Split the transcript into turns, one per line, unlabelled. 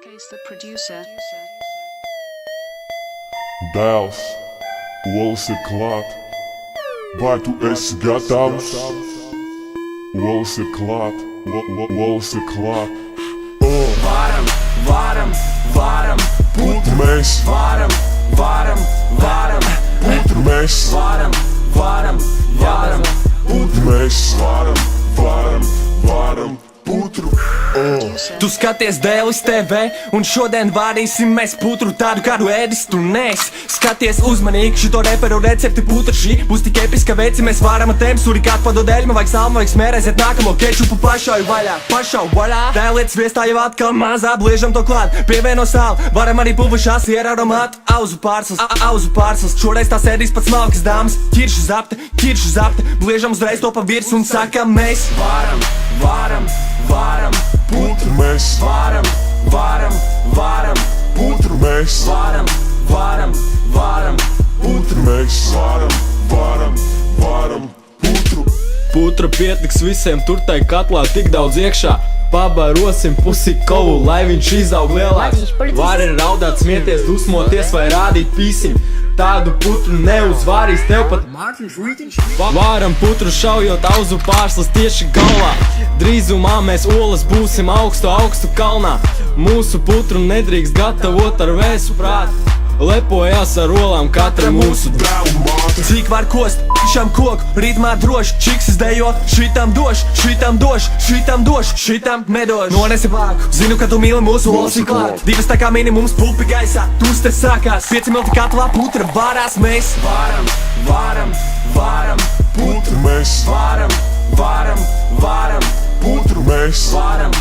Case the producer.
Dēls, olas ir klāt, vai tu esi gatavs? Olas ir klāt, olas ir klāt.
Varam,
Putru mēs,
varam,
putru mēs,
varam,
putru mēs, varam, putru.
Tu skaties Dēlis TV, un šodien vārīsim mēs putru tādu kādu ēdis tu nes. Skaties uzmanīgi šito reperu recepti putra šī būs tik episka veici, mēs varam ar tēm surikāt padod eļma, vajag salma, vajag smērēs, iet nākamo kečupu pašauj vaļā. Dēlietas viestā jau atkal mazā, bliežam to klāt, pievieno sāli, varam arī puvušās ier aromātu, auzu pārslas, šoreiz tās ēdīs pats smalkas dāmas, ķiršu zapte, bliežam uzreiz to pa virs un sakam mēs varam,
Putru mēs,
varam,
putru mēs, putru mēs, varam, putru.
Putra pietiks visiem, tur tai katlā tik daudz iekšā. Pabarosim pusi kovu, lai viņš izaug lielāks. Vari raudāt, smieties, dusmoties vai rādīt pīsim. Tādu putru neuzvārīs tev pat Varam putru šaujot auzu pārslas tieši galvā. Drīzumā mēs olas būsim augstu kalnā. Mūsu putru nedrīkst gatavot ar vēsu prātu. Lepojās ar olām katra mūsu
Dēlu māte,
Cik var kost, šam koku, ritmā droši, čiksis dejo, šitam došu, šitam nedošu. Nonesi vāku, zinu, ka tu mīli mūsu olas ir klāt. Divas tā kā minimums, pulpi gaisā, tūs te sākās. 5 milti katlā, putra vārās, mēs varam,
putru mēs,
varam,
putru mēs,
varam,